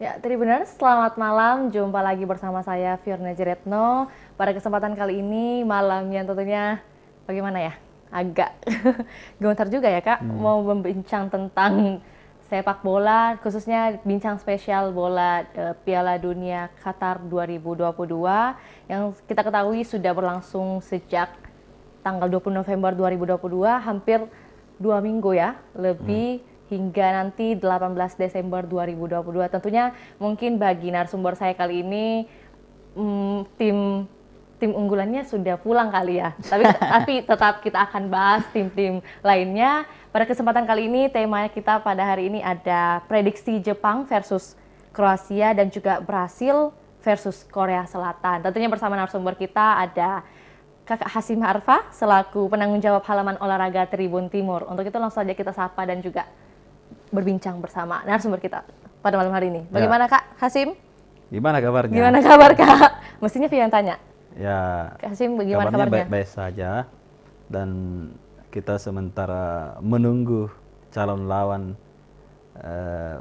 Ya, Tribuners, selamat malam. Jumpa lagi bersama saya, Firna Jeretno. Pada kesempatan kali ini, malam yang tentunya bagaimana ya? Agak gemetar juga ya, Kak. Mau membincang tentang sepak bola, khususnya bincang spesial bola Piala Dunia Qatar 2022 yang kita ketahui sudah berlangsung sejak tanggal 20 November 2022, hampir 2 minggu ya, lebih hingga nanti 18 Desember 2022. Tentunya mungkin bagi narasumber saya kali ini tim unggulannya sudah pulang kali ya. Tapi tetap kita akan bahas tim-tim lainnya. Pada kesempatan kali ini temanya kita pada hari ini ada prediksi Jepang versus Kroasia dan juga Brasil versus Korea Selatan. Tentunya bersama narasumber kita ada Kakak Hasim Arfa selaku penanggung jawab halaman olahraga Tribun Timur. Untuk itu langsung saja kita sapa dan juga berbincang bersama narasumber kita pada malam hari ini. Bagaimana Kak Hasim? Gimana kabarnya? Gimana kabar Kak? Mestinya Via yang tanya. Ya, Kak Hasim bagaimana kabarnya? baik-baik saja. Dan kita sementara menunggu calon lawan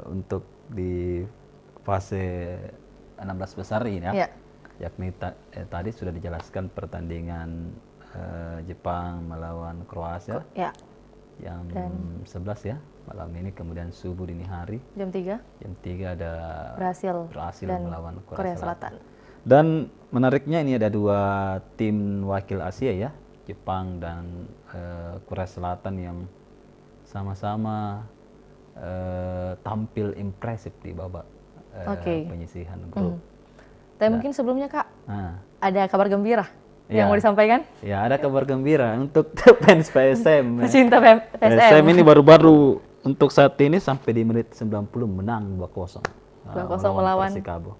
untuk di fase 16 besar ini ya. Ya. Yakni tadi sudah dijelaskan pertandingan Jepang melawan Kroasia Ya. yang 11 ya malam ini, kemudian subuh dini hari Jam 3 jam 3 ada Brasil dan melawan Korea Selatan. Dan menariknya ini ada dua tim wakil Asia ya, Jepang dan Korea Selatan yang sama-sama tampil impresif di babak penyisihan grup. Tapi mungkin sebelumnya Kak, Nah, ada kabar gembira ya, yang mau disampaikan? Ya, ada kabar gembira untuk fans PSM. Pecinta PSM. PSM ini baru-baru untuk saat ini sampai di menit 90 menang 2-0. 2-0 melawan Persikabo.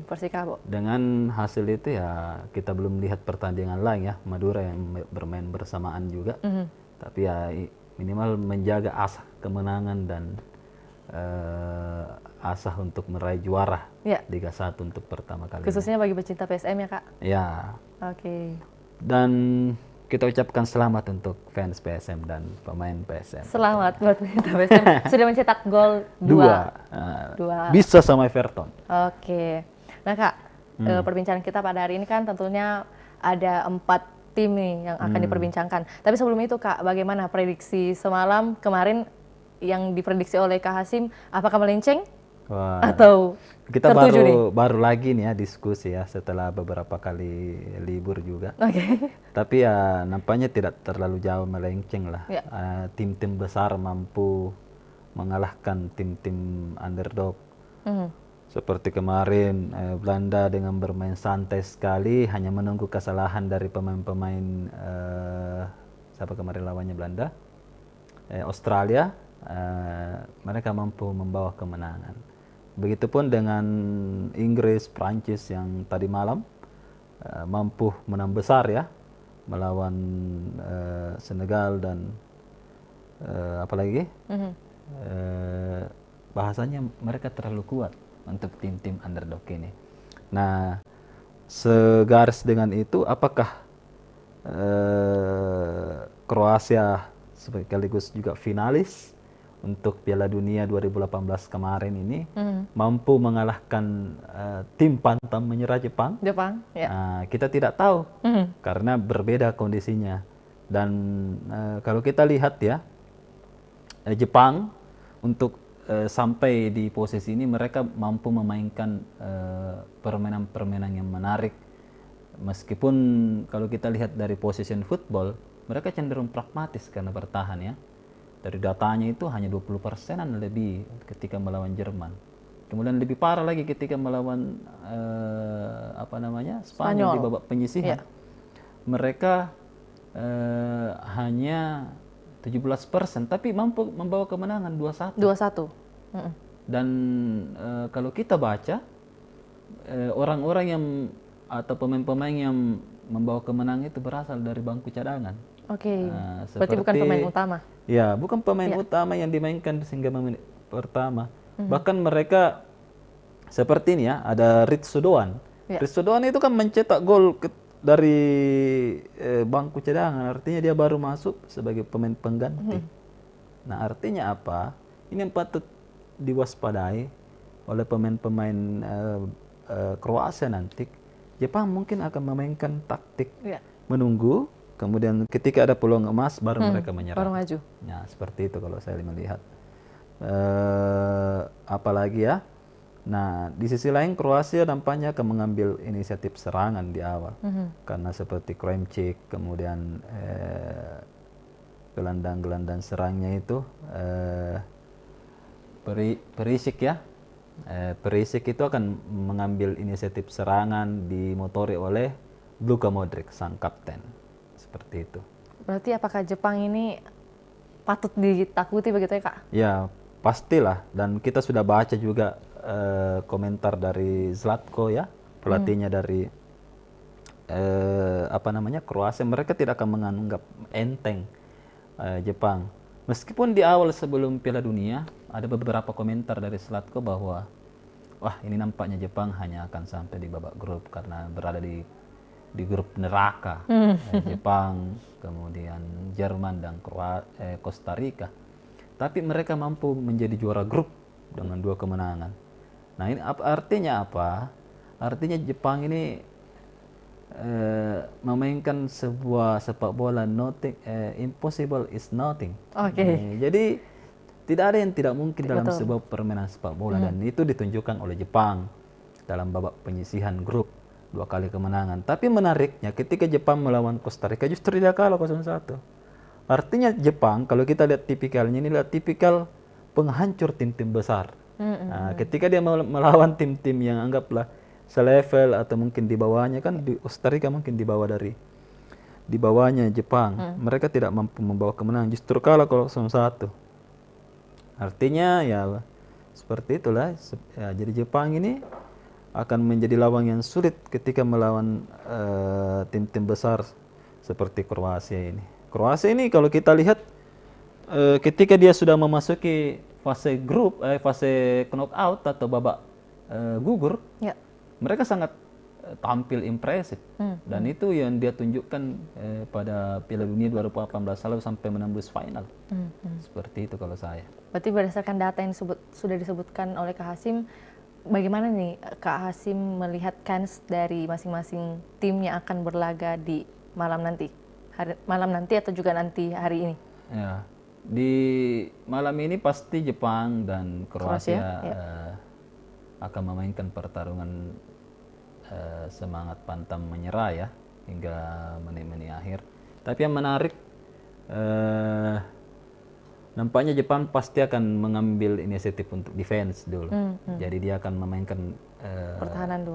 Persikabo. Dengan hasil itu ya kita belum lihat pertandingan lain ya, Madura yang bermain bersamaan juga. Tapi ya minimal menjaga asa kemenangan dan asa untuk meraih juara Liga 1 untuk pertama kali. Khususnya bagi pecinta PSM ya Kak? Ya. Oke. Dan kita ucapkan selamat untuk fans PSM dan pemain PSM. Selamat buat pecinta PSM. Sudah mencetak gol 2. Bisa sama Everton. Oke. Nah Kak, perbincangan kita pada hari ini kan tentunya ada 4 tim nih yang akan diperbincangkan. Tapi sebelum itu Kak, bagaimana prediksi semalam kemarin yang diprediksi oleh Kak Hasim? Apakah melenceng? Wah, atau kita baru lagi nih ya diskusi ya setelah beberapa kali libur juga. Tapi ya nampaknya tidak terlalu jauh melenceng lah. Tim-tim besar mampu mengalahkan tim-tim underdog. Seperti kemarin Belanda dengan bermain santai sekali, hanya menunggu kesalahan dari pemain-pemain siapa kemarin lawannya Belanda, Australia, mereka mampu membawa kemenangan. Begitupun dengan Inggris, Prancis yang tadi malam mampu menang besar ya melawan Senegal dan apalagi bahasanya mereka terlalu kuat untuk tim-tim underdog ini. Nah, segaris dengan itu, apakah Kroasia sekaligus juga finalis untuk Piala Dunia 2018 kemarin ini mampu mengalahkan tim pantang menyerah Jepang? Ya. Kita tidak tahu karena berbeda kondisinya. Dan kalau kita lihat ya, Jepang untuk sampai di posisi ini mereka mampu memainkan permainan-permainan yang menarik. Meskipun kalau kita lihat dari position football, mereka cenderung pragmatis karena bertahan ya. Dari datanya itu hanya 20%-an lebih ketika melawan Jerman. Kemudian lebih parah lagi ketika melawan Spanyol di babak penyisihan. Mereka hanya 17%, tapi mampu membawa kemenangan 2-1. Dan kalau kita baca orang-orang yang atau pemain-pemain yang membawa kemenangan itu berasal dari bangku cadangan. Berarti bukan pemain utama? Ya, bukan pemain utama yang dimainkan sehingga menit pertama. Bahkan mereka seperti ini ya, ada Ritsu Doan. Ritsu Doan itu kan mencetak gol dari bangku cadangan, artinya dia baru masuk sebagai pemain pengganti. Nah, artinya apa? Ini yang patut diwaspadai. oleh pemain-pemain Kroasia nanti, Jepang mungkin akan memainkan taktik menunggu, kemudian ketika ada peluang emas baru mereka menyerang. Baru maju. Nah, seperti itu kalau saya melihat. Apalagi ya, nah di sisi lain Kroasia nampaknya akan mengambil inisiatif serangan di awal, karena seperti Kremcik, kemudian gelandang-gelandang serangnya itu Perisic ya, Perisic itu akan mengambil inisiatif serangan dimotori oleh Luka Modric, sang kapten, seperti itu. Berarti apakah Jepang ini patut ditakuti begitu ya Kak? Ya, pastilah, dan kita sudah baca juga komentar dari Zlatko ya, pelatihnya dari Kroasia. Mereka tidak akan menganggap enteng Jepang. Meskipun di awal sebelum Piala Dunia ada beberapa komentar dari Zlatko bahwa wah, ini nampaknya Jepang hanya akan sampai di babak grup karena berada di grup neraka. Jepang, kemudian Jerman dan Costa Rica. Tapi mereka mampu menjadi juara grup dengan 2 kemenangan. Nah, ini artinya apa? Artinya Jepang ini memainkan sebuah sepak bola impossible is nothing. Jadi tidak ada yang tidak mungkin dalam sebuah permainan sepak bola, dan itu ditunjukkan oleh Jepang dalam babak penyisihan grup, 2 kali kemenangan. Tapi menariknya ketika Jepang melawan Costa Rica justru dia kalah 0-1. Artinya Jepang, kalau kita lihat tipikalnya, ini lihat tipikal penghancur tim-tim besar. Nah, ketika dia melawan tim-tim yang anggaplah selevel atau mungkin di bawahnya, kan di Costa Rica mungkin di bawahnya Jepang, mereka tidak mampu membawa kemenangan, justru kalah 0-1. Artinya ya seperti itulah. Ya, jadi Jepang ini akan menjadi lawan yang sulit ketika melawan tim-tim besar seperti Kroasia ini. Kroasia ini kalau kita lihat ketika dia sudah memasuki fase grup, fase knockout atau babak gugur, mereka sangat tampil impresif, dan itu yang dia tunjukkan pada Piala Dunia 2018 lalu sampai menembus final. Seperti itu kalau saya. Berarti berdasarkan data yang sudah disebutkan oleh Kak Hasim, bagaimana nih Kak Hasim melihat kans dari masing-masing tim yang akan berlaga di malam nanti atau juga nanti hari ini? Ya, di malam ini pasti Jepang dan Kroasia akan memainkan pertarungan semangat pantang menyerah ya hingga menit-menit akhir. Tapi yang menarik, nampaknya Jepang pasti akan mengambil inisiatif untuk defense dulu. Jadi dia akan memainkan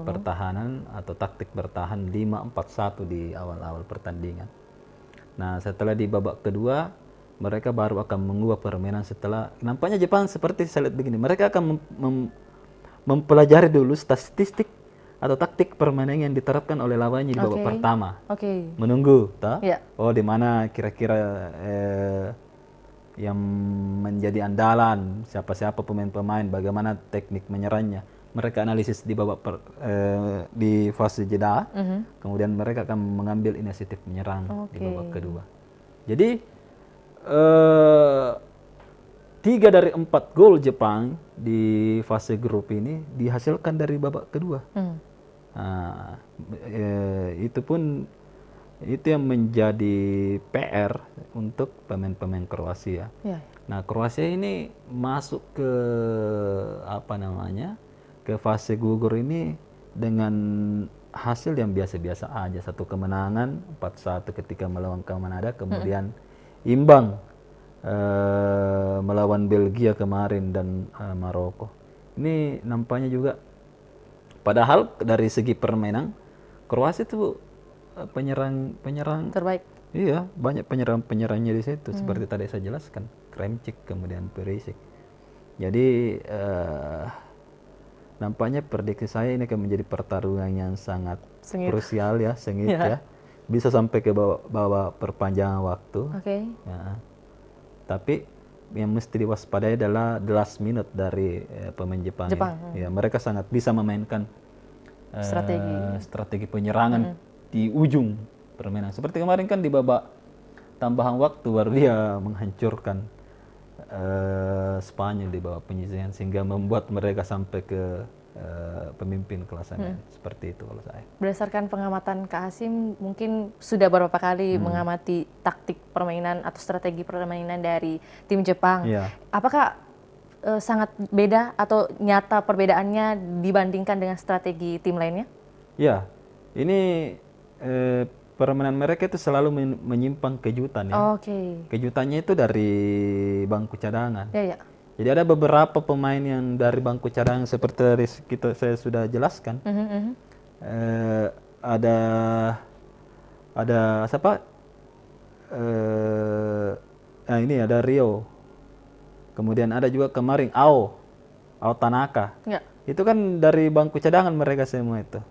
pertahanan atau taktik bertahan 5-4-1 di awal-awal pertandingan. Nah, setelah di babak kedua mereka baru akan mengubah permainan. Setelah nampaknya Jepang seperti saya lihat begini, mereka akan mempelajari dulu statistik atau taktik permainan yang diterapkan oleh lawannya di babak pertama. Menunggu, oh di mana kira-kira yang menjadi andalan, siapa-siapa pemain-pemain, bagaimana teknik menyerangnya. Mereka analisis di babak di fase jeda, kemudian mereka akan mengambil inisiatif menyerang di babak kedua. Jadi 3 dari 4 gol Jepang di fase grup ini dihasilkan dari babak kedua. Nah, itu yang menjadi PR untuk pemain-pemain Kroasia. Nah, Kroasia ini masuk ke ke fase gugur ini dengan hasil yang biasa-biasa aja. 1 kemenangan, 4-1 ketika melawan Kanada, kemudian imbang melawan Belgia kemarin dan Maroko. Ini nampaknya juga, padahal dari segi permainan Kroasia itu penyerang terbaik. Iya, banyak penyerangnya di situ, seperti tadi saya jelaskan, Kremcik, kemudian Perisic. Jadi nampaknya prediksi saya ini akan menjadi pertarungan yang sangat krusial ya, sengit ya. Bisa sampai ke bawah perpanjangan waktu. Ya. Tapi yang mesti diwaspadai adalah the last minute dari pemain Jepang. Ya, mereka sangat bisa memainkan strategi penyerangan di ujung permainan. Seperti kemarin kan di babak tambahan waktu baru dia menghancurkan Spanyol di bawah penyisihan sehingga membuat mereka sampai ke pemimpin klasemen. Seperti itu kalau saya. Berdasarkan pengamatan Kak Hasim, mungkin sudah beberapa kali mengamati taktik permainan atau strategi permainan dari tim Jepang. Iya. Apakah sangat beda atau nyata perbedaannya dibandingkan dengan strategi tim lainnya? Ya, ini permainan mereka itu selalu menyimpang kejutan ya. Oke. Kejutannya itu dari bangku cadangan. Ya, ya. Jadi ada beberapa pemain yang dari bangku cadangan seperti dari saya sudah jelaskan. Ada siapa? Ini ada Rio. Kemudian ada juga kemarin Ao Tanaka. Ya. Itu kan dari bangku cadangan mereka semua itu.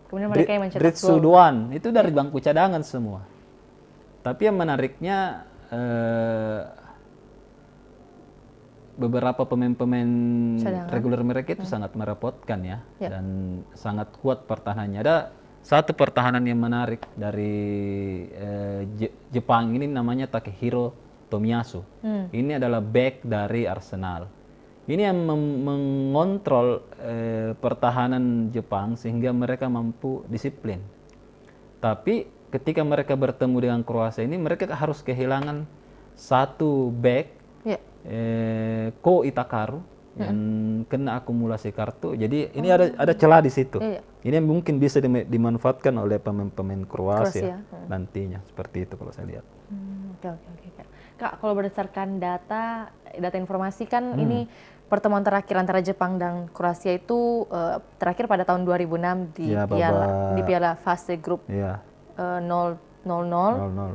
Kemudian mereka yang mencetak Dritsu Duan itu dari bangku cadangan semua. Tapi yang menariknya beberapa pemain-pemain reguler mereka itu sangat merepotkan ya, dan sangat kuat pertahanannya. Ada satu pertahanan yang menarik dari Jepang ini namanya Takehiro Tomiyasu. Ini adalah back dari Arsenal. Ini yang mengontrol pertahanan Jepang sehingga mereka mampu disiplin. Tapi ketika mereka bertemu dengan Kroasia ini mereka harus kehilangan satu back, Ko Itakaru yang kena akumulasi kartu. Jadi ini ada celah di situ. Ini yang mungkin bisa dimanfaatkan oleh pemain-pemain Kroasia nantinya. Seperti itu kalau saya lihat. Oke. Kak, kalau berdasarkan data informasi kan ini pertemuan terakhir antara Jepang dan Kroasia itu terakhir pada tahun 2006 di Piala fase grup 0-0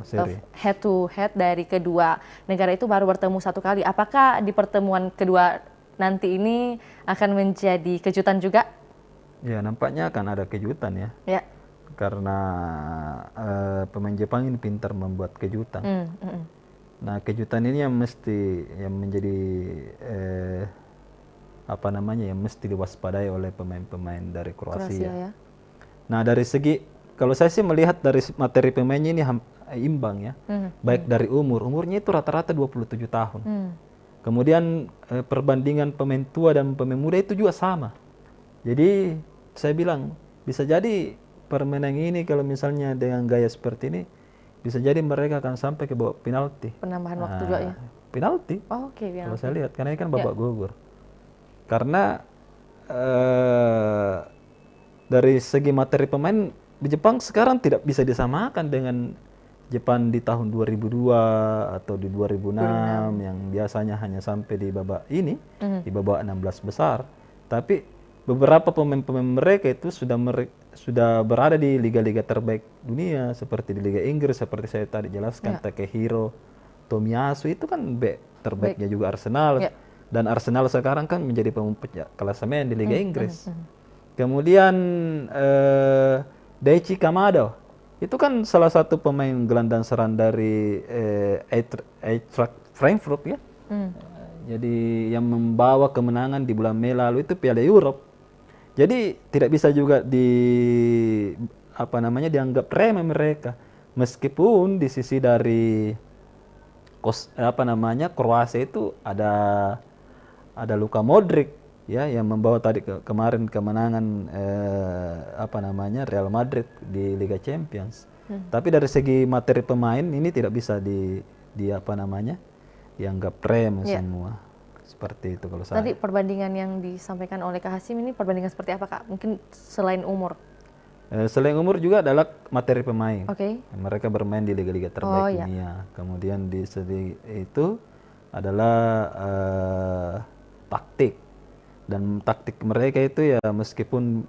seri. Head to head dari kedua negara itu baru bertemu satu kali. Apakah di pertemuan kedua nanti ini akan menjadi kejutan juga? Ya, nampaknya akan ada kejutan ya. Karena pemain Jepang ini pintar membuat kejutan. Nah, kejutan ini yang menjadi yang mesti diwaspadai oleh pemain-pemain dari Kroasia. Nah, dari segi kalau saya sih melihat dari materi pemainnya ini imbang ya. Baik dari umurnya itu rata-rata 27 tahun. Kemudian perbandingan pemain tua dan pemain muda itu juga sama. Jadi saya bilang bisa jadi permainan ini kalau misalnya dengan gaya seperti ini bisa jadi mereka akan sampai ke babak penalti. Penambahan waktu juga ya? Penalti. Oke, kalau saya lihat karena ini kan babak gugur. Karena dari segi materi pemain di Jepang sekarang tidak bisa disamakan dengan Jepang di tahun 2002 atau di 2006 yang biasanya hanya sampai di babak ini, di babak 16 besar. Tapi beberapa pemain-pemain mereka itu sudah berada di liga-liga terbaik dunia seperti di Liga Inggris, seperti saya tadi jelaskan. Takehiro Tomiyasu itu kan back terbaiknya juga Arsenal. Dan Arsenal sekarang kan menjadi pemuncak klasemen di Liga Inggris. Kemudian Daichi Kamado itu kan salah satu pemain gelandang serang dari Eintracht Frankfurt ya. Jadi yang membawa kemenangan di bulan Mei lalu itu Piala Europe. Jadi tidak bisa juga dianggap remeh mereka. Meskipun di sisi dari Kroasia itu ada Luka Modric ya yang membawa tadi kemarin kemenangan Real Madrid di Liga Champions. Tapi dari segi materi pemain ini tidak bisa dianggap remeh semua. Seperti itu kalau saya. Tadi perbandingan yang disampaikan oleh Kak Hasim ini perbandingan seperti apa, Kak? Mungkin selain umur? Selain umur juga adalah materi pemain. Mereka bermain di liga-liga terbaik dunia. Kemudian di segi itu adalah taktik. Dan taktik mereka itu ya meskipun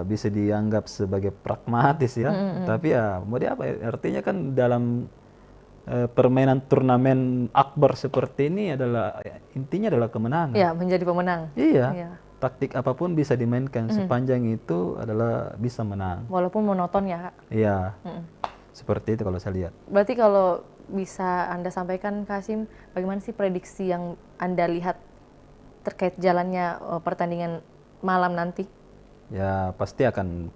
bisa dianggap sebagai pragmatis ya, tapi ya mau diapa ya? Artinya kan dalam permainan turnamen akbar seperti ini adalah intinya adalah kemenangan. Iya, menjadi pemenang. Iya. Taktik apapun bisa dimainkan sepanjang itu adalah bisa menang. Walaupun monoton ya, Kak. Iya. Seperti itu kalau saya lihat. Berarti kalau bisa Anda sampaikan, Kak Hasim, bagaimana sih prediksi yang Anda lihat terkait jalannya pertandingan malam nanti? Ya pasti akan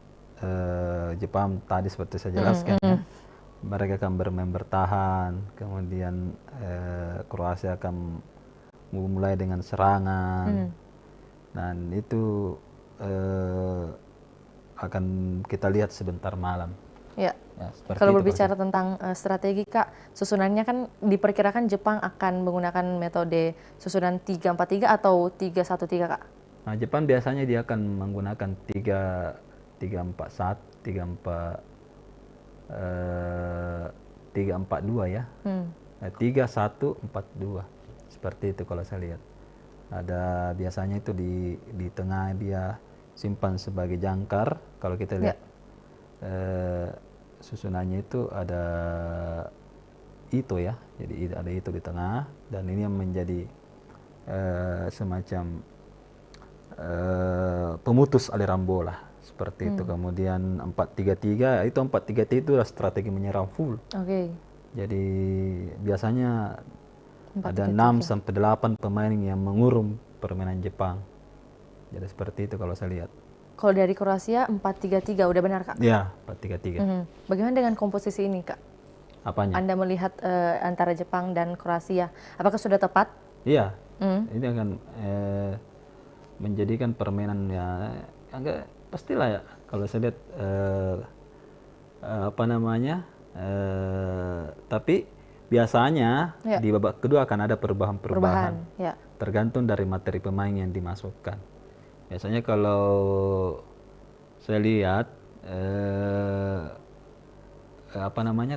Jepang tadi seperti saya jelaskan ya, mereka akan bermain bertahan, kemudian Kroasia akan mulai dengan serangan, dan itu akan kita lihat sebentar malam. Ya. Ya, kalau berbicara tentang strategi Kak, susunannya kan diperkirakan Jepang akan menggunakan metode susunan 3-4-3 atau 3-1-3 Kak? Nah, Jepang biasanya dia akan menggunakan 3-4-1, 3-4-2 ya. 3-1-4-2. Seperti itu kalau saya lihat. Ada biasanya itu di tengah dia simpan sebagai jangkar. Kalau kita lihat susunannya itu ada Ito ya, jadi ada Ito di tengah, dan ini yang menjadi semacam pemutus aliran bola seperti itu. Kemudian 4-3-3 itu 4-3-3 itu adalah strategi menyerang full. Jadi biasanya ada 6-8 pemain yang mengurung permainan Jepang. Jadi seperti itu kalau saya lihat. Kalau dari Kroasia 4-3-3 udah benar Kak? Ya, 4-3-3. Bagaimana dengan komposisi ini Kak? Apanya? Anda melihat antara Jepang dan Kroasia, apakah sudah tepat? Iya, ini akan menjadikan permainan ya agak pastilah ya. Kalau saya lihat tapi biasanya di babak kedua akan ada perubahan-perubahan. Tergantung dari materi pemain yang dimasukkan. Biasanya kalau saya lihat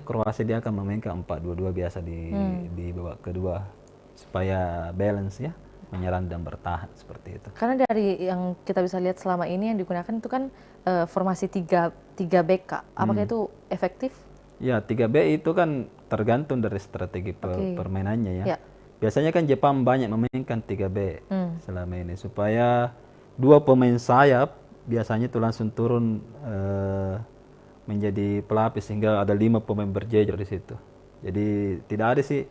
Kroasia dia akan memainkan 4-2-2 biasa di babak kedua supaya balance ya, menyerang dan bertahan seperti itu. Karena dari yang kita bisa lihat selama ini yang digunakan itu kan formasi 3 back Kak. Apakah itu efektif? Ya, 3 back itu kan tergantung dari strategi permainannya ya. Biasanya kan Jepang banyak memainkan 3 back selama ini supaya 2 pemain sayap biasanya itu langsung turun menjadi pelapis sehingga ada 5 pemain berjejer di situ. Jadi tidak ada sih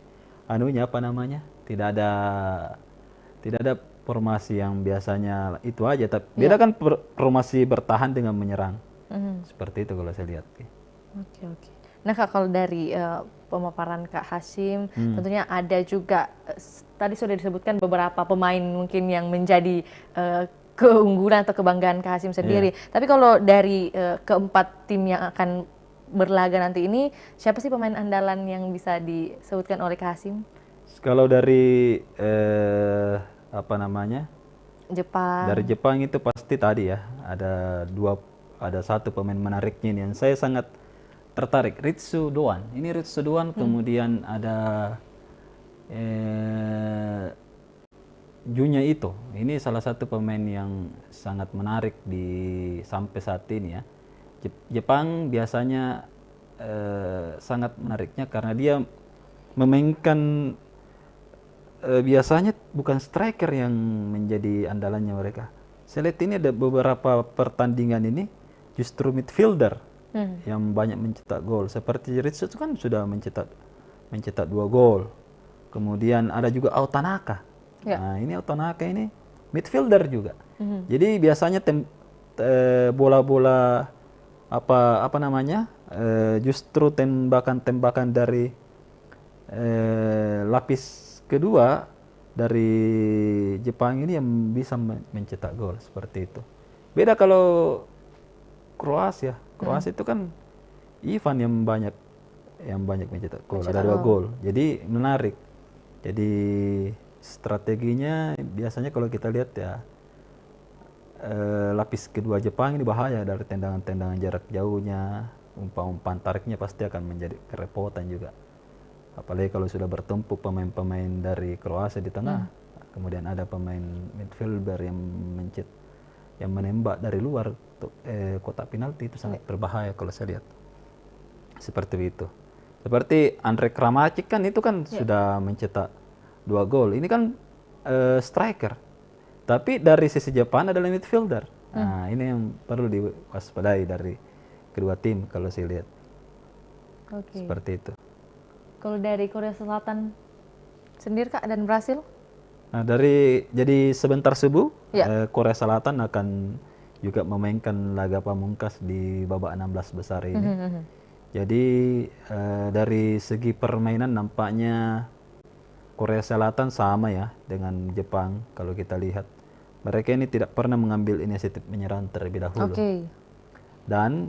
tidak ada formasi yang biasanya itu aja. Tapi beda kan formasi bertahan dengan menyerang. Seperti itu kalau saya lihat. Oke. Nah Kak, kalau dari pemaparan Kak Hasyim, tentunya ada juga tadi sudah disebutkan beberapa pemain mungkin yang menjadi keunggulan atau kebanggaan Kak Hasyim sendiri. Tapi kalau dari keempat tim yang akan berlaga nanti ini, siapa sih pemain andalan yang bisa disebutkan oleh Kak Hasyim? Kalau dari Jepang. Dari Jepang itu pasti tadi ya, ada satu pemain menariknya ini yang saya sangat tertarik, Ritsu Doan. Ini Ritsu Doan, kemudian ada Junya Ito. Ini salah satu pemain yang sangat menarik sampai saat ini ya. Jepang biasanya sangat menariknya karena dia memainkan biasanya bukan striker yang menjadi andalannya mereka. Saya lihat ini ada beberapa pertandingan ini justru midfielder yang banyak mencetak gol. Seperti Ritsu kan sudah mencetak 2 gol. Kemudian ada juga Autanaka. Nah, ini Autanaka ini midfielder juga. Jadi biasanya bola-bola justru tembakan-tembakan dari lapis kedua dari Jepang ini yang bisa mencetak gol seperti itu. Beda kalau Kroasia. Kroasia itu kan Ivan yang banyak mencetak gol, ada 2 gol. Jadi menarik. Jadi strateginya biasanya kalau kita lihat ya lapis kedua Jepang ini bahaya dari tendangan-tendangan jarak jauhnya, umpan-umpan tariknya pasti akan menjadi kerepotan juga. Apalagi kalau sudah bertumpuk pemain-pemain dari Kroasia di tengah, kemudian ada pemain midfielder yang menembak dari luar kotak penalti, itu sangat berbahaya kalau saya lihat. Seperti itu. Seperti Andre Kramaric kan itu kan sudah mencetak 2 gol. Ini kan striker. Tapi dari sisi Jepang adalah midfielder. Nah, ini yang perlu diwaspadai dari kedua tim kalau saya lihat. Seperti itu. Kalau dari Korea Selatan sendiri Kak dan Brasil? Nah, jadi sebentar subuh Korea Selatan akan juga memainkan laga pamungkas di babak 16 besar ini. Jadi dari segi permainan nampaknya Korea Selatan sama ya dengan Jepang kalau kita lihat. Mereka ini tidak pernah mengambil inisiatif menyerang terlebih dahulu. Dan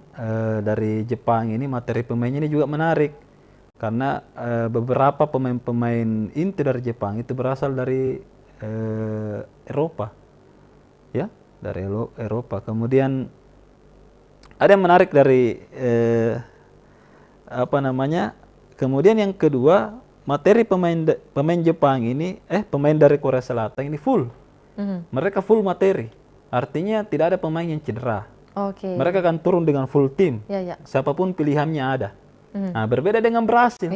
dari Jepang ini materi pemainnya ini juga menarik. Karena beberapa pemain-pemain inti dari Jepang itu berasal dari Eropa. Ya, dari Eropa. Kemudian ada yang menarik dari kemudian yang kedua, materi pemain Jepang ini pemain dari Korea Selatan ini full. Mereka full materi. Artinya tidak ada pemain yang cedera. Mereka akan turun dengan full tim. Siapapun pilihannya ada. Nah, berbeda dengan Brasil.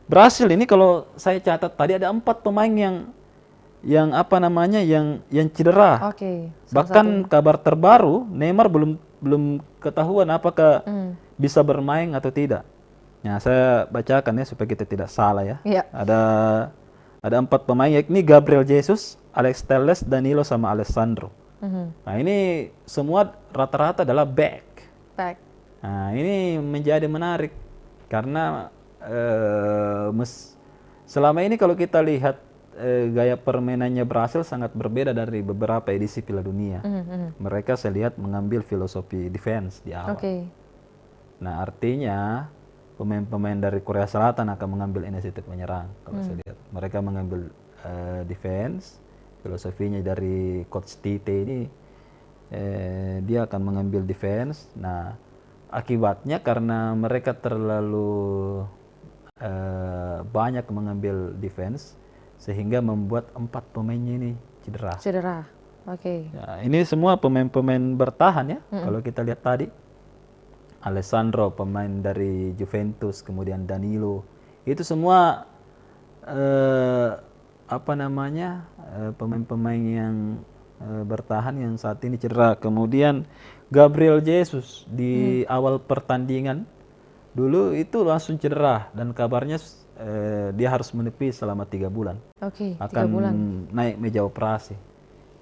Brasil ini kalau saya catat tadi ada 4 pemain yang cedera. Bahkan kabar terbaru Neymar belum ketahuan apakah bisa bermain atau tidak. Nah, saya bacakan ya supaya kita tidak salah ya. Ada 4 pemain yakni Gabriel Jesus, Alex Telles, Danilo sama Alessandro. Nah, ini semua rata-rata adalah back. Nah, ini menjadi menarik karena selama ini kalau kita lihat gaya permainannya Brasil sangat berbeda dari beberapa edisi Piala Dunia. Mereka saya lihat mengambil filosofi defense di awal. Nah, artinya pemain-pemain dari Korea Selatan akan mengambil inisiatif menyerang kalau saya lihat. Mereka mengambil defense. Filosofinya dari coach Tite ini dia akan mengambil defense. Nah, akibatnya karena mereka terlalu banyak mengambil defense sehingga membuat 4 pemainnya ini cedera. Ya, ini semua pemain-pemain bertahan ya. Kalau kita lihat tadi Alessandro pemain dari Juventus, kemudian Danilo, itu semua pemain-pemain yang bertahan yang saat ini cedera. Kemudian Gabriel Jesus di awal pertandingan dulu itu langsung cedera dan kabarnya dia harus menepis selama 3 bulan. Akan naik meja operasi.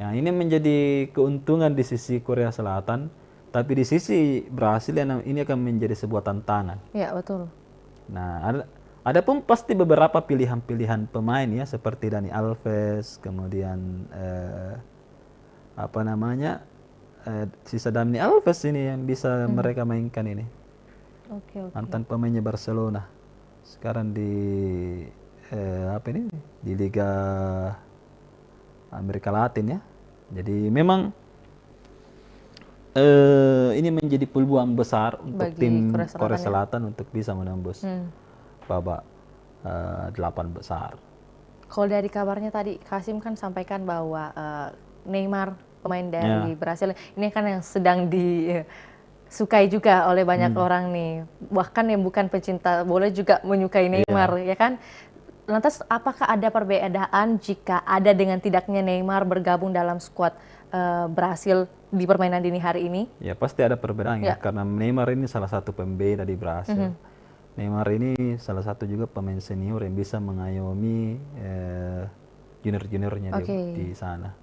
Nah, ini menjadi keuntungan di sisi Korea Selatan, tapi di sisi Brasil ini akan menjadi sebuah tantangan. Nah, ada pun pasti beberapa pilihan-pilihan pemain ya seperti Dani Alves, kemudian sisa Dani Alves ini yang bisa mereka mainkan ini. Mantan pemainnya Barcelona. Sekarang di di Liga Amerika Latin ya. Jadi memang ini menjadi peluang besar untuk tim Korea Selatan untuk bisa menembus babak 8 besar. Kalau dari kabarnya tadi Kasim kan sampaikan bahwa Neymar pemain dari Brasil ini kan yang sedang disukai juga oleh banyak orang nih, bahkan yang bukan pecinta bola juga menyukai Neymar ya kan. Lantas apakah ada perbedaan jika ada dengan tidaknya Neymar bergabung dalam skuad Brasil di permainan dini hari ini? Ya pasti ada perbedaan ya, karena Neymar ini salah satu pembeda di Brasil. Neymar ini salah satu juga pemain senior yang bisa mengayomi junior-juniornya di sana.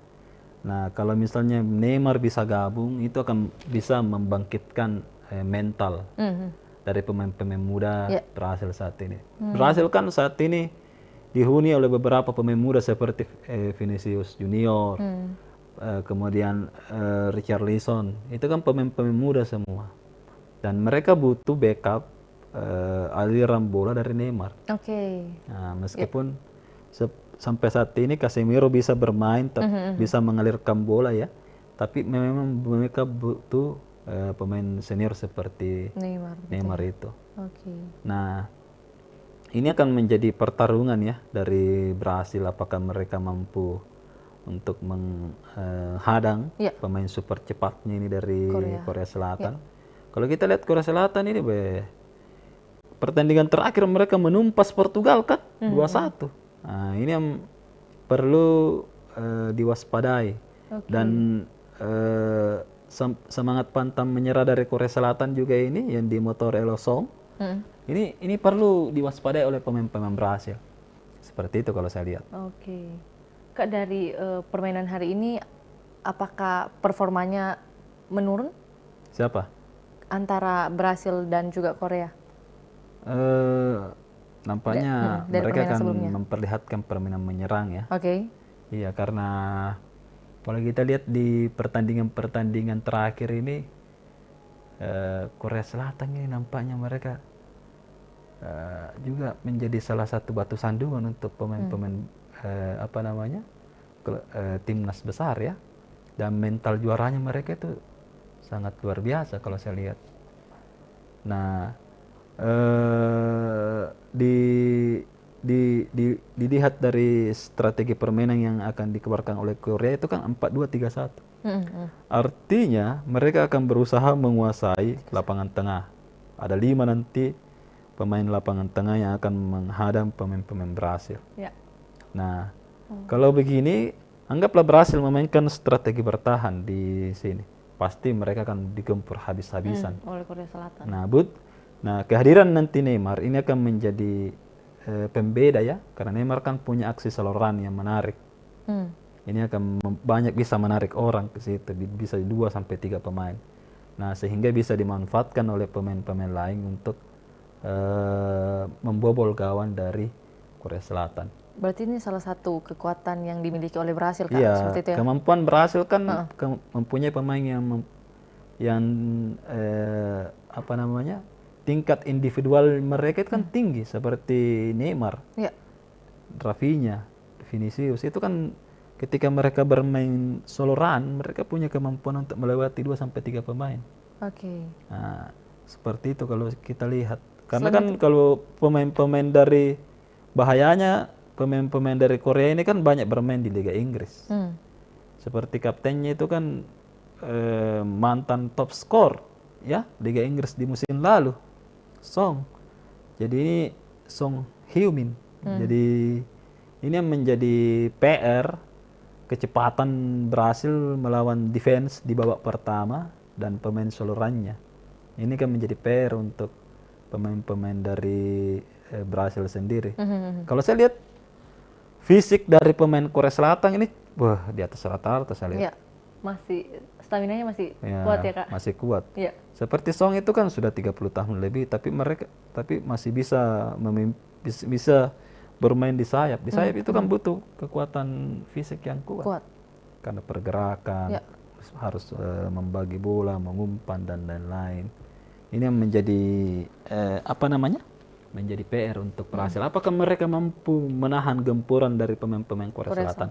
Nah, kalau misalnya Neymar bisa gabung, itu akan bisa membangkitkan mental dari pemain-pemain muda Brasil saat ini. Brasil kan saat ini dihuni oleh beberapa pemain muda seperti Vinicius Junior, kemudian Richarlison. Itu kan pemain-pemain muda semua. Dan mereka butuh backup aliran bola dari Neymar. Nah, meskipun sampai saat ini Casemiro bisa bermain, bisa mengalirkan bola ya, tapi memang mereka butuh pemain senior seperti Neymar itu. Nah, ini akan menjadi pertarungan ya dari Brasil, apakah mereka mampu untuk menghadang pemain super cepatnya ini dari Korea Selatan. Kalau kita lihat Korea Selatan ini pertandingan terakhir mereka menumpas Portugal kan 2-1. Nah, ini yang perlu diwaspadai. Dan semangat pantang menyerah dari Korea Selatan juga ini yang dimotori oleh Song. Ini perlu diwaspadai oleh pemain-pemain Brasil. Seperti itu kalau saya lihat. Kak, dari permainan hari ini apakah performanya menurun? Siapa? Antara Brasil dan juga Korea. Nampaknya dari mereka permainan akan sebelumnya. memperlihatkan permainan menyerang ya. Oke. Iya, karena kalau kita lihat di pertandingan-pertandingan terakhir ini, Korea Selatan ini nampaknya mereka juga menjadi salah satu batu sandungan untuk pemain-pemain apa namanya timnas besar ya. Dan mental juaranya mereka itu sangat luar biasa kalau saya lihat. Nah, di dilihat dari strategi permainan yang akan dikeluarkan oleh Korea itu kan 4-2-3-1. Artinya mereka akan berusaha menguasai lapangan tengah. Ada 5 nanti pemain lapangan tengah yang akan menghadang pemain-pemain Brasil. Ya. Nah, kalau begini, anggaplah Brasil memainkan strategi bertahan di sini. Pasti mereka akan digempur habis-habisan oleh Korea Selatan. Nah, kehadiran nanti Neymar ini akan menjadi pembeda ya, karena Neymar kan punya aksi saluran yang menarik. Ini akan banyak bisa menarik orang ke situ, bisa 2-3 pemain. Nah, sehingga bisa dimanfaatkan oleh pemain-pemain lain untuk membobol gawang dari Korea Selatan. Berarti ini salah satu kekuatan yang dimiliki oleh Brasil, Kak? Iya, Seperti itu ya? kemampuan Brasil kan mempunyai pemain yang apa namanya, tingkat individual mereka itu kan tinggi, seperti Neymar, Rafinha, Vinicius. Itu kan ketika mereka bermain solo run, mereka punya kemampuan untuk melewati 2-3 pemain. Oke. Nah, seperti itu kalau kita lihat. Karena kan kalau pemain-pemain dari bahayanya, pemain-pemain dari Korea ini kan banyak bermain di Liga Inggris. Seperti kaptennya itu kan mantan top skor ya Liga Inggris di musim lalu, Song. Jadi ini Song Heung-min. Jadi ini yang menjadi PR, kecepatan berhasil melawan defense di babak pertama dan pemain solorannya. Ini kan menjadi PR untuk pemain-pemain dari Brasil sendiri. Kalau saya lihat fisik dari pemain Korea Selatan ini, wah, di atas rata-rata saya lihat. Ya, masih staminanya masih kuat ya, Kak? Masih kuat. Ya. Seperti Song itu kan sudah 30 tahun lebih, tapi masih bisa bermain di sayap. Di sayap itu kan butuh kekuatan fisik yang kuat. Karena pergerakan, harus membagi bola, mengumpan dan lain-lain. Ini yang menjadi apa namanya? Menjadi PR untuk Brasil. Apakah mereka mampu menahan gempuran dari pemain-pemain Korea Selatan?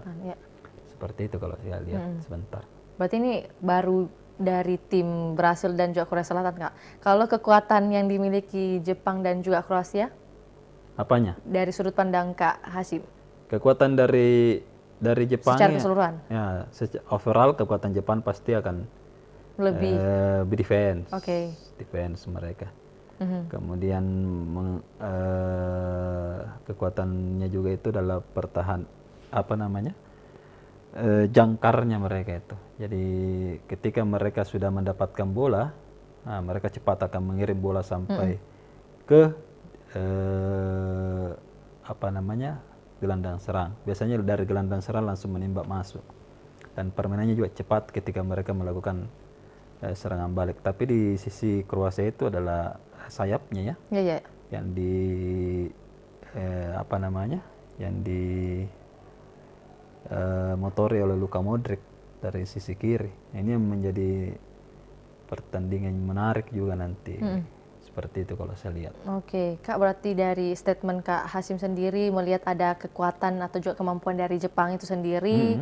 Seperti itu kalau saya lihat sebentar. Berarti ini baru dari tim Brasil dan juga Korea Selatan, Kak. Kalau kekuatan yang dimiliki Jepang dan juga Kroasia? Apanya? Dari sudut pandang Kak Hasyim. Kekuatan dari Jepang secara keseluruhan. Ya, overall kekuatan Jepang pasti akan lebih defense. Defense mereka. Kemudian kekuatannya juga itu adalah jangkarnya mereka itu. Jadi ketika mereka sudah mendapatkan bola, mereka cepat akan mengirim bola sampai ke gelandang serang. Biasanya dari gelandang serang langsung menembak masuk. Dan permainannya juga cepat ketika mereka melakukan serangan balik. Tapi di sisi Kroasia itu adalah sayapnya ya. Yang motori oleh Luka Modric dari sisi kiri. Ini yang menjadi pertandingan menarik juga nanti. Seperti itu kalau saya lihat. Oke, Kak, berarti dari statement Kak Hasyim sendiri melihat ada kekuatan atau juga kemampuan dari Jepang itu sendiri.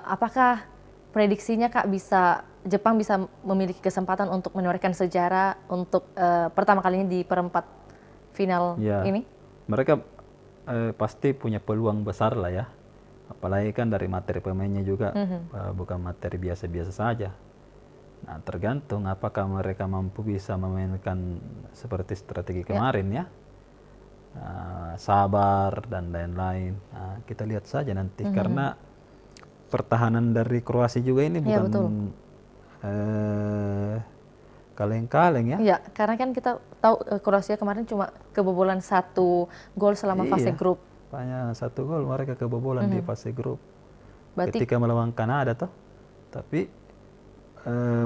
Apakah prediksinya Kak Jepang bisa memiliki kesempatan untuk menorehkan sejarah untuk pertama kalinya di perempat final ini? Mereka pasti punya peluang besar lah ya. Apalagi kan dari materi pemainnya juga bukan materi biasa-biasa saja. Nah, tergantung apakah mereka mampu bisa memainkan seperti strategi kemarin ya. Sabar dan lain-lain. Nah, kita lihat saja nanti karena pertahanan dari Kroasia juga ini bukan kaleng-kaleng ya. Iya, karena kan kita tahu Kroasia kemarin cuma kebobolan 1 gol selama fase grup. Hanya 1 gol mereka kebobolan di fase grup. Ketika melawan Kanada toh. Tapi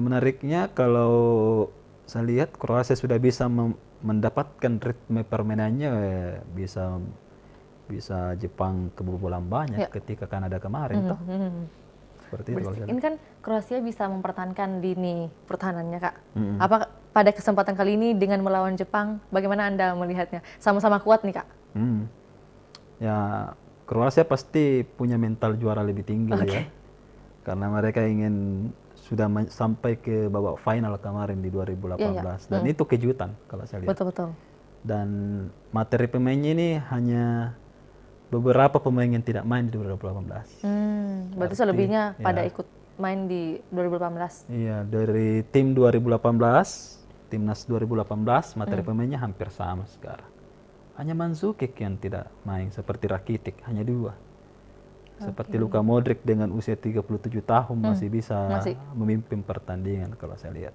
menariknya kalau saya lihat Kroasia sudah bisa mendapatkan ritme permainannya bisa Jepang kebobolan banyak ketika Kanada kemarin toh. Seperti itu. Ini kan Kroasia bisa mempertahankan lini pertahanannya, Kak. Apa pada kesempatan kali ini dengan melawan Jepang, bagaimana Anda melihatnya? Sama-sama kuat nih, Kak. Ya, Kroasia pasti punya mental juara lebih tinggi ya. Karena mereka ingin sudah sampai ke babak final kemarin di 2018. Dan itu kejutan kalau saya lihat. Betul-betul. Dan materi pemainnya ini hanya beberapa pemain yang tidak main di 2018. Berarti selebihnya pada ikut main di 2018. Iya, dari tim 2018, timnas 2018, materi pemainnya hampir sama sekarang. Hanya Mandzukic yang tidak main, seperti Rakitic, hanya 2. Seperti Luka Modric dengan usia 37 tahun masih bisa memimpin pertandingan kalau saya lihat.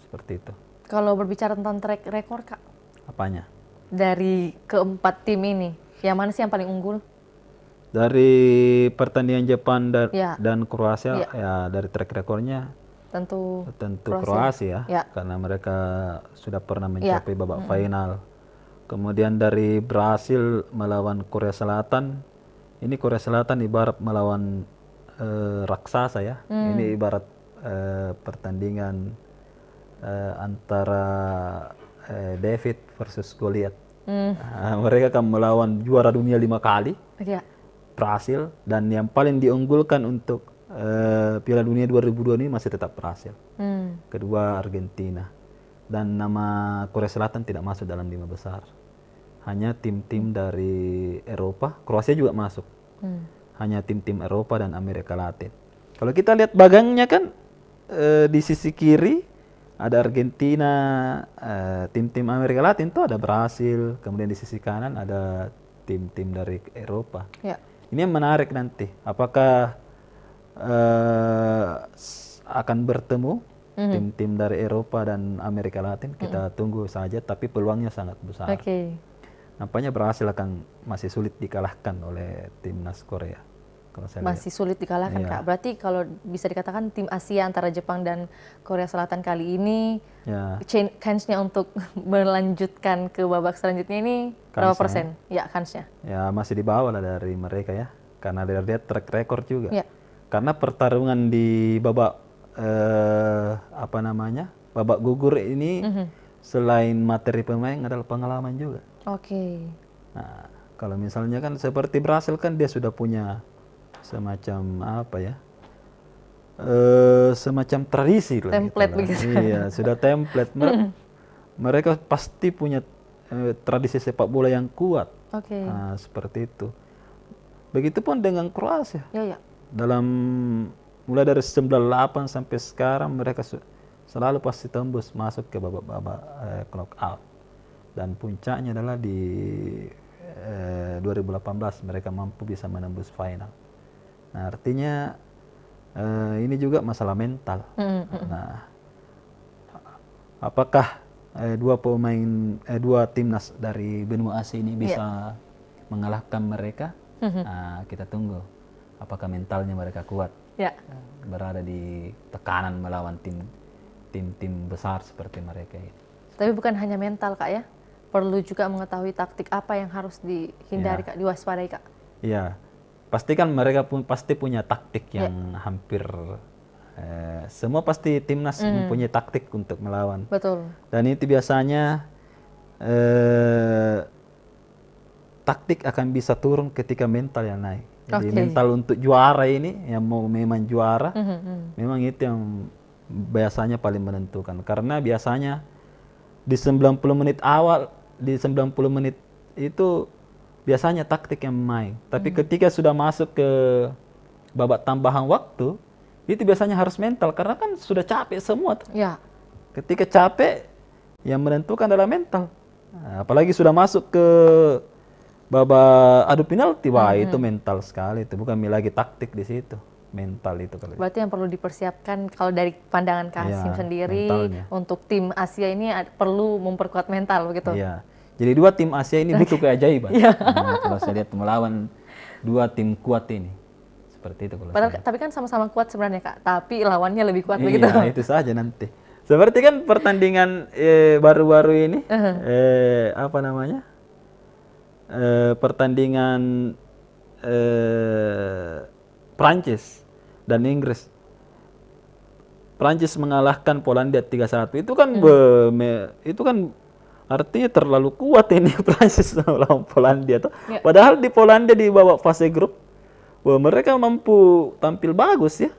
Seperti itu. Kalau berbicara tentang track record, Kak? Apanya? Dari keempat tim ini, yang mana sih yang paling unggul? Dari pertandingan Jepang dan Kroasia, ya dari track recordnya tentu Kroasia ya. Karena mereka sudah pernah mencapai babak final. Kemudian dari Brasil melawan Korea Selatan, ini Korea Selatan ibarat melawan raksasa ya. Ini ibarat pertandingan antara David versus Goliath. Mereka akan melawan juara dunia 5 kali, Brasil, dan yang paling diunggulkan untuk Piala Dunia 2002 ini masih tetap Brasil. Kedua Argentina. Dan nama Korea Selatan tidak masuk dalam 5 besar. Hanya tim-tim dari Eropa, Kroasia juga masuk. Hanya tim-tim Eropa dan Amerika Latin. Kalau kita lihat bagangnya kan di sisi kiri ada Argentina, tim-tim Amerika Latin itu ada Brasil, kemudian di sisi kanan ada tim-tim dari Eropa. Ini yang menarik nanti. Apakah akan bertemu tim-tim dari Eropa dan Amerika Latin? Kita tunggu saja, tapi peluangnya sangat besar. Nampaknya Brasil akan masih sulit dikalahkan oleh timnas Korea. Masih sulit dikalahkan, Kak. Berarti kalau bisa dikatakan tim Asia antara Jepang dan Korea Selatan kali ini, chance-nya untuk melanjutkan ke babak selanjutnya ini berapa persen? Ya, chance-nya. Ya, masih di bawah lah dari mereka ya. Karena dia track record juga. Karena pertarungan di babak babak gugur ini selain materi pemain adalah pengalaman juga. Nah, kalau misalnya kan seperti Brasil kan dia sudah punya semacam semacam tradisi lah. Template begitu. Iya, sudah template. Mereka pasti punya tradisi sepak bola yang kuat. Nah, seperti itu. Begitupun dengan Kroasia. Dalam mulai dari 98 sampai sekarang mereka selalu pasti tembus masuk ke babak-babak knockout. Dan puncaknya adalah di 2018 mereka mampu bisa menembus final. Nah, artinya ini juga masalah mental. Nah, apakah dua timnas dari benua Asia ini bisa mengalahkan mereka? Nah, kita tunggu. Apakah mentalnya mereka kuat? Berada di tekanan melawan tim-tim besar seperti mereka ini. Tapi bukan hanya mental, Kak ya? Perlu juga mengetahui taktik apa yang harus dihindari, Kak, diwaspadai, Kak. Iya, pasti kan mereka pasti punya taktik yang hampir semua pasti timnas mempunyai taktik untuk melawan. Betul. Dan itu biasanya taktik akan bisa turun ketika mental yang naik. Jadi mental untuk juara ini yang mau memang juara, memang itu yang biasanya paling menentukan. Karena biasanya di 90 menit awal, di 90 menit itu biasanya taktik yang main. Tapi ketika sudah masuk ke babak tambahan waktu, itu biasanya harus mental karena kan sudah capek semua. Ketika capek, yang menentukan adalah mental. Nah, apalagi sudah masuk ke babak adu penalti, wah itu mental sekali. Itu bukan lagi taktik di situ. Mental itu kalau berarti yang perlu dipersiapkan kalau dari pandangan Kak Hasim sendiri mentalnya. Untuk tim Asia ini perlu memperkuat mental begitu. Jadi dua tim Asia ini butuh keajaiban. Kalau saya lihat melawan dua tim kuat ini seperti itu. Tapi kan sama-sama kuat sebenarnya, Kak. Tapi lawannya lebih kuat begitu. Itu saja nanti. Seperti kan pertandingan baru-baru ini, apa namanya? Pertandingan Prancis dan Inggris. Prancis mengalahkan Polandia 3-1. Itu kan itu kan artinya terlalu kuat ini Prancis melawan Polandia tuh. Ya. Padahal di Polandia di babak fase grup, wah, mereka mampu tampil bagus ya.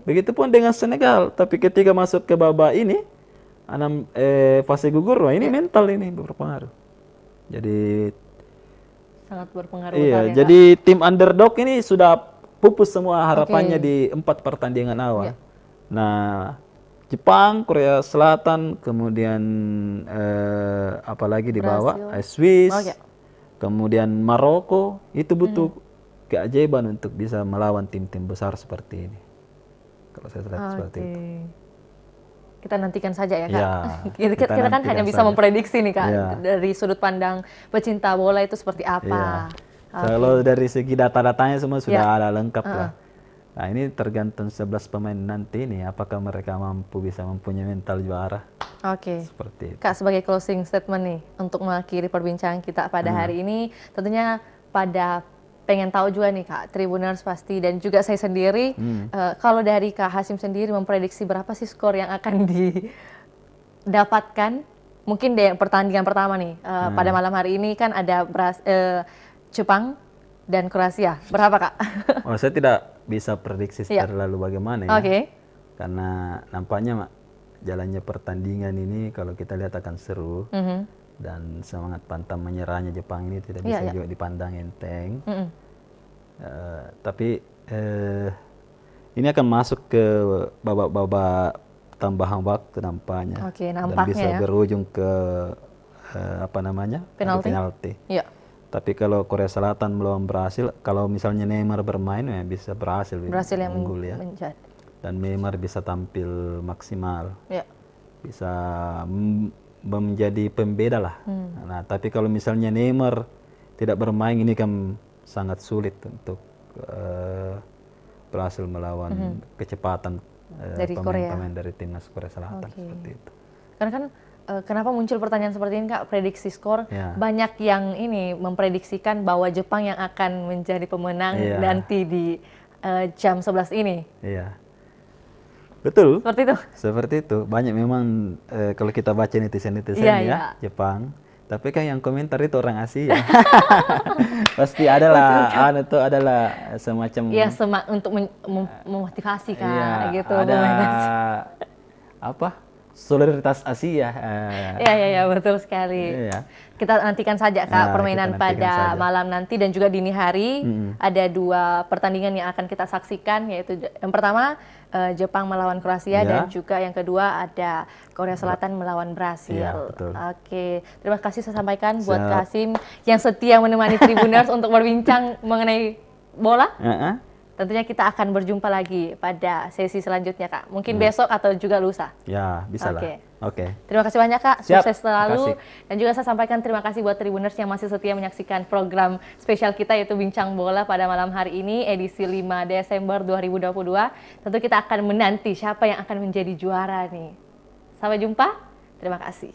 Begitupun dengan Senegal, tapi ketika masuk ke babak ini, fase gugur, wah ini mental ini berpengaruh. Jadi sangat berpengaruh. iya, ya, jadi tim underdog ini sudah pupus semua harapannya di 4 pertandingan awal. Nah, Jepang, Korea Selatan, kemudian apalagi di bawah, Swiss, kemudian Maroko, itu butuh keajaiban untuk bisa melawan tim-tim besar seperti ini. Kalau saya lihat seperti itu. Kita nantikan saja ya Kak. Ya, kita kan hanya bisa memprediksi nih Kak, dari sudut pandang pecinta bola itu seperti apa. Kalau dari segi data-datanya semua sudah ada lengkap lah. Nah ini tergantung 11 pemain nanti nih, apakah mereka bisa mempunyai mental juara. Seperti itu. Kak, sebagai closing statement nih, untuk mengakhiri perbincangan kita pada hari ini, tentunya pada pengen tahu juga nih Kak, Tribuners pasti dan juga saya sendiri, kalau dari Kak Hasyim sendiri memprediksi berapa sih skor yang akan didapatkan? Mungkin di pertandingan pertama nih, pada malam hari ini kan ada Jepang dan Kroasia. Berapa Kak? Oh, saya tidak bisa prediksi terlalu bagaimana ya. Karena nampaknya jalannya pertandingan ini kalau kita lihat akan seru. Dan semangat pantang menyerahnya Jepang ini tidak bisa juga dipandang enteng. Tapi ini akan masuk ke babak-babak tambahan waktu nampaknya. Dan bisa berujung ke penalti. Tapi kalau Korea Selatan melawan Brasil, kalau misalnya Neymar bermain ya bisa berhasil yang unggul ya. Dan Neymar bisa tampil maksimal. Bisa menjadi pembeda lah. Nah, tapi kalau misalnya Neymar tidak bermain ini kan sangat sulit untuk berhasil melawan kecepatan pemain-pemain dari timnas Korea Selatan seperti itu. Karena kan kenapa muncul pertanyaan seperti ini Kak, prediksi skor, banyak yang ini memprediksikan bahwa Jepang yang akan menjadi pemenang nanti di jam 11 ini. Betul. Seperti itu. Banyak memang kalau kita baca netizen-netizen Jepang. Tapi kan yang komentar itu orang Asia. Pasti adalah semacam untuk memotivasi Kak gitu. Ada solidaritas Asia. Iya, betul sekali. Kita nantikan saja Kak permainan pada malam nanti dan juga dini hari. Ada 2 pertandingan yang akan kita saksikan, yaitu yang pertama Jepang melawan Kroasia dan juga yang kedua ada Korea Selatan melawan Brasil. Terima kasih saya sampaikan buat Kak Hasyim yang setia menemani Tribuners untuk berbincang mengenai bola. Tentunya kita akan berjumpa lagi pada sesi selanjutnya Kak. Mungkin besok atau juga lusa. Ya, bisa lah. Terima kasih banyak Kak, sukses selalu. Dan juga saya sampaikan terima kasih buat Tribuners yang masih setia menyaksikan program spesial kita yaitu Bincang Bola pada malam hari ini, edisi 5 Desember 2022. Tentu kita akan menanti siapa yang akan menjadi juara nih. Sampai jumpa, terima kasih.